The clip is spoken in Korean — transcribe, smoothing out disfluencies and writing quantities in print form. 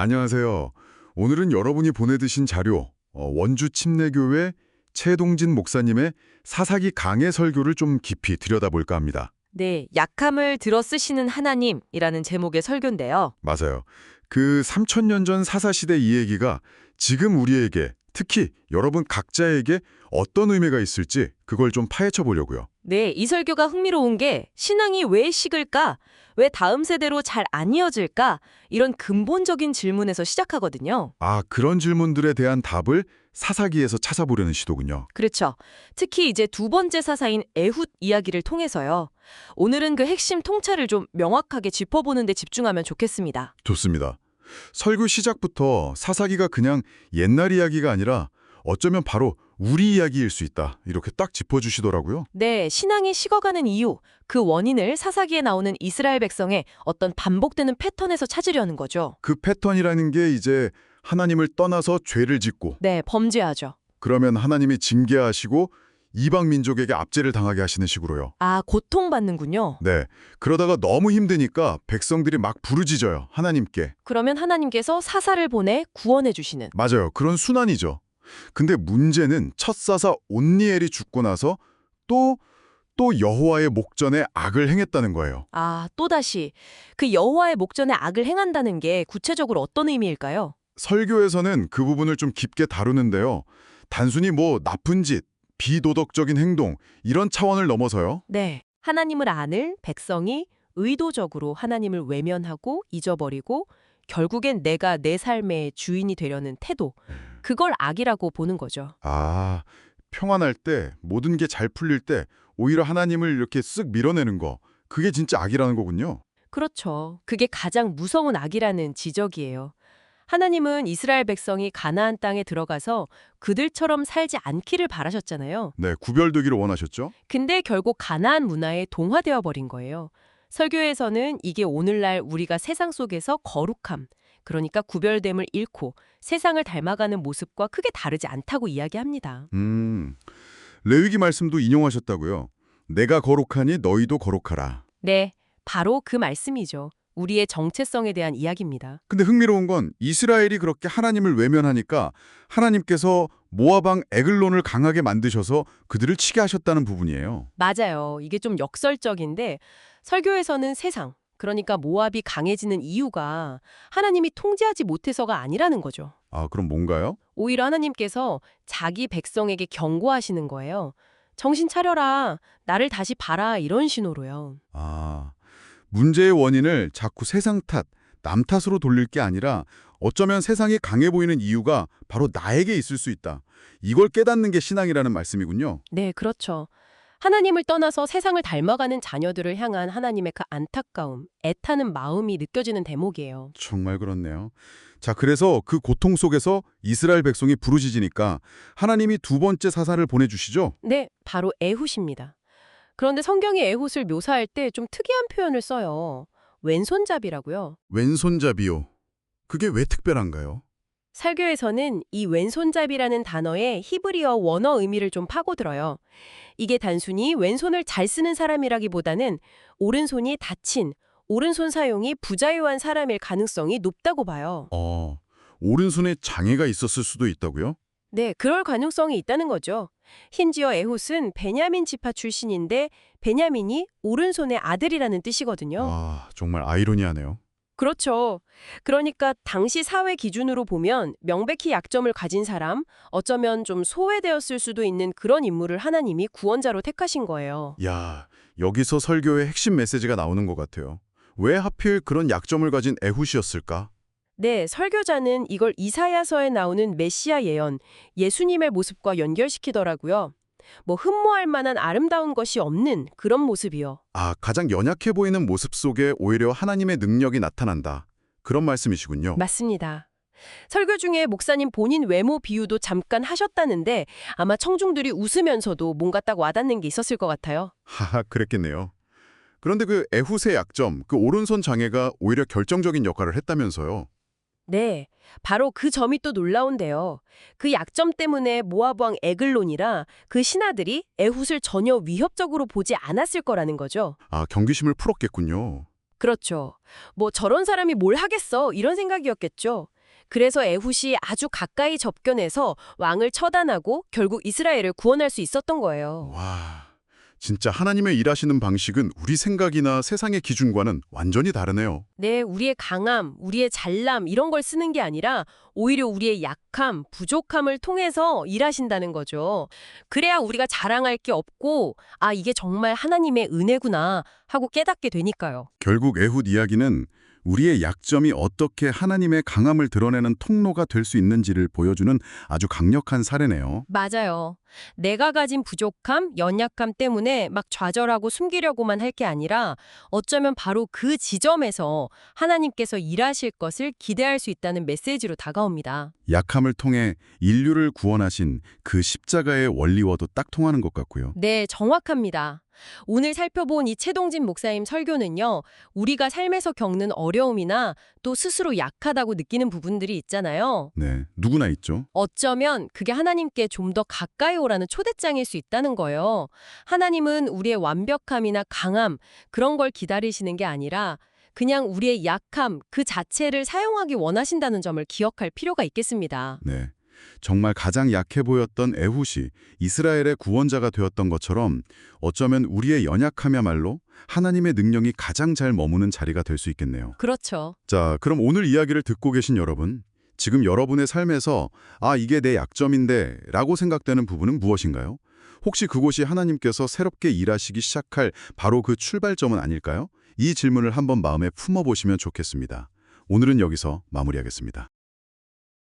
안녕하세요. 오늘은 여러분이 보내주신 자료, 원주 침례교회 최동진 목사님의 사사기 강해 설교를 좀 깊이 들여다볼까 합니다. 네, 약함을 들어 쓰시는 하나님이라는 제목의 설교인데요. 맞아요. 그 3000년 전 사사시대 이 얘기가 지금 우리에게, 특히 여러분 각자에게 어떤 의미가 있을지 그걸 좀 파헤쳐 보려고요. 네, 이 설교가 흥미로운 게 신앙이 왜 식을까? 왜 다음 세대로 잘 안 이어질까? 이런 근본적인 질문에서 시작하거든요. 아, 그런 질문들에 대한 답을 사사기에서 찾아보려는 시도군요. 그렇죠. 특히 이제 두 번째 사사인 에훗 이야기를 통해서요. 오늘은 그 핵심 통찰을 좀 명확하게 짚어보는 데 집중하면 좋겠습니다. 좋습니다. 설교 시작부터 사사기가 그냥 옛날 이야기가 아니라 어쩌면 바로 우리 이야기일 수 있다. 이렇게 딱 짚어주시더라고요. 네, 신앙이 식어가는 이유, 그 원인을 사사기에 나오는 이스라엘 백성의 어떤 반복되는 패턴에서 찾으려는 거죠. 그 패턴이라는 게 이제 하나님을 떠나서 죄를 짓고 네, 범죄하죠. 그러면 하나님이 징계하시고 이방 민족에게 압제를 당하게 하시는 식으로요. 아, 고통받는군요. 네. 그러다가 너무 힘드니까 백성들이 막 부르짖어요. 하나님께. 그러면 하나님께서 사사를 보내 구원해 주시는. 맞아요. 그런 순환이죠. 근데 문제는 첫 사사 온니엘이 죽고 나서 또 여호와의 목전에 악을 행했다는 거예요. 아, 또다시 그 여호와의 목전에 악을 행한다는 게 구체적으로 어떤 의미일까요? 설교에서는 그 부분을 좀 깊게 다루는데요. 단순히 뭐 나쁜 짓, 비도덕적인 행동 이런 차원을 넘어서요. 네. 하나님을 아는 백성이 의도적으로 하나님을 외면하고 잊어버리고 결국엔 내가 내 삶의 주인이 되려는 태도. 그걸 악이라고 보는 거죠. 아, 평안할 때 모든 게 잘 풀릴 때 오히려 하나님을 이렇게 쓱 밀어내는 거 그게 진짜 악이라는 거군요. 그렇죠. 그게 가장 무서운 악이라는 지적이에요. 하나님은 이스라엘 백성이 가나안 땅에 들어가서 그들처럼 살지 않기를 바라셨잖아요. 네, 구별되기를 원하셨죠? 근데 결국 가나안 문화에 동화되어 버린 거예요. 설교에서는 이게 오늘날 우리가 세상 속에서 거룩함, 그러니까 구별됨을 잃고 세상을 닮아가는 모습과 크게 다르지 않다고 이야기합니다. 레위기 말씀도 인용하셨다고요. 내가 거룩하니 너희도 거룩하라. 네, 바로 그 말씀이죠. 우리의 정체성에 대한 이야기입니다. 근데 흥미로운 건 이스라엘이 그렇게 하나님을 외면하니까 하나님께서 모압 왕 에글론을 강하게 만드셔서 그들을 치게 하셨다는 부분이에요. 맞아요. 이게 좀 역설적인데 설교에서는 세상, 그러니까 모압이 강해지는 이유가 하나님이 통제하지 못해서가 아니라는 거죠. 아, 그럼 뭔가요? 오히려 하나님께서 자기 백성에게 경고하시는 거예요. 정신 차려라. 나를 다시 봐라. 이런 신호로요. 아, 문제의 원인을 자꾸 세상 탓, 남 탓으로 돌릴 게 아니라 어쩌면 세상이 강해 보이는 이유가 바로 나에게 있을 수 있다. 이걸 깨닫는 게 신앙이라는 말씀이군요. 네, 그렇죠. 하나님을 떠나서 세상을 닮아가는 자녀들을 향한 하나님의 그 안타까움, 애타는 마음이 느껴지는 대목이에요. 정말 그렇네요. 자, 그래서 그 고통 속에서 이스라엘 백성이 부르짖으니까 하나님이 두 번째 사사를 보내주시죠? 네, 바로 에훗입니다. 그런데 성경이 에훗을 묘사할 때 좀 특이한 표현을 써요. 왼손잡이라고요. 왼손잡이요. 그게 왜 특별한가요? 설교에서는 이 왼손잡이라는 단어의 히브리어 원어 의미를 좀 파고들어요. 이게 단순히 왼손을 잘 쓰는 사람이라기보다는 오른손이 다친, 오른손 사용이 부자유한 사람일 가능성이 높다고 봐요. 오른손에 장애가 있었을 수도 있다고요? 네, 그럴 가능성이 있다는 거죠. 힌지어 에훗은 베냐민 지파 출신인데 베냐민이 오른손의 아들이라는 뜻이거든요. 아, 정말 아이러니하네요. 그렇죠. 그러니까 당시 사회 기준으로 보면 명백히 약점을 가진 사람, 어쩌면 좀 소외되었을 수도 있는 그런 인물을 하나님이 구원자로 택하신 거예요. 야, 여기서 설교의 핵심 메시지가 나오는 것 같아요. 왜 하필 그런 약점을 가진 에훗이었을까? 네, 설교자는 이걸 이사야서에 나오는 메시아 예언, 예수님의 모습과 연결시키더라고요. 뭐 흠모할 만한 아름다운 것이 없는 그런 모습이요. 아, 가장 연약해 보이는 모습 속에 오히려 하나님의 능력이 나타난다. 그런 말씀이시군요. 맞습니다. 설교 중에 목사님 본인 외모 비유도 잠깐 하셨다는데 아마 청중들이 웃으면서도 뭔가 딱 와닿는 게 있었을 것 같아요. 하하, 그랬겠네요. 그런데 그 에훗의 약점, 그 오른손 장애가 오히려 결정적인 역할을 했다면서요. 네, 바로 그 점이 또 놀라운데요. 그 약점 때문에 모압 왕 에글론이라 그 신하들이 에훗을 전혀 위협적으로 보지 않았을 거라는 거죠. 아, 경계심을 풀었겠군요. 그렇죠. 뭐 저런 사람이 뭘 하겠어 이런 생각이었겠죠. 그래서 에훗이 아주 가까이 접견해서 왕을 처단하고 결국 이스라엘을 구원할 수 있었던 거예요. 와, 진짜 하나님의 일하시는 방식은 우리 생각이나 세상의 기준과는 완전히 다르네요. 네, 우리의 강함, 우리의 잘남 이런 걸 쓰는 게 아니라 오히려 우리의 약함, 부족함을 통해서 일하신다는 거죠. 그래야 우리가 자랑할 게 없고 아, 이게 정말 하나님의 은혜구나 하고 깨닫게 되니까요. 결국 에훗 이야기는 우리의 약점이 어떻게 하나님의 강함을 드러내는 통로가 될 수 있는지를 보여주는 아주 강력한 사례네요. 맞아요. 내가 가진 부족함, 연약함 때문에 막 좌절하고 숨기려고만 할 게 아니라 어쩌면 바로 그 지점에서 하나님께서 일하실 것을 기대할 수 있다는 메시지로 다가옵니다. 약함을 통해 인류를 구원하신 그 십자가의 원리와도 딱 통하는 것 같고요. 네, 정확합니다. 오늘 살펴본 이 최동진 목사님 설교는요, 우리가 삶에서 겪는 어려움이나 또 스스로 약하다고 느끼는 부분들이 있잖아요. 네, 누구나 있죠. 어쩌면 그게 하나님께 좀 더 가까이 오라는 초대장일 수 있다는 거예요. 하나님은 우리의 완벽함이나 강함, 그런 걸 기다리시는 게 아니라 그냥 우리의 약함 그 자체를 사용하기 원하신다는 점을 기억할 필요가 있겠습니다. 네. 정말 가장 약해 보였던 에훗이 이스라엘의 구원자가 되었던 것처럼 어쩌면 우리의 연약함이야말로 하나님의 능력이 가장 잘 머무는 자리가 될 수 있겠네요. 그렇죠. 자, 그럼 오늘 이야기를 듣고 계신 여러분, 지금 여러분의 삶에서 아, 이게 내 약점인데 라고 생각되는 부분은 무엇인가요? 혹시 그곳이 하나님께서 새롭게 일하시기 시작할 바로 그 출발점은 아닐까요? 이 질문을 한번 마음에 품어보시면 좋겠습니다. 오늘은 여기서 마무리하겠습니다.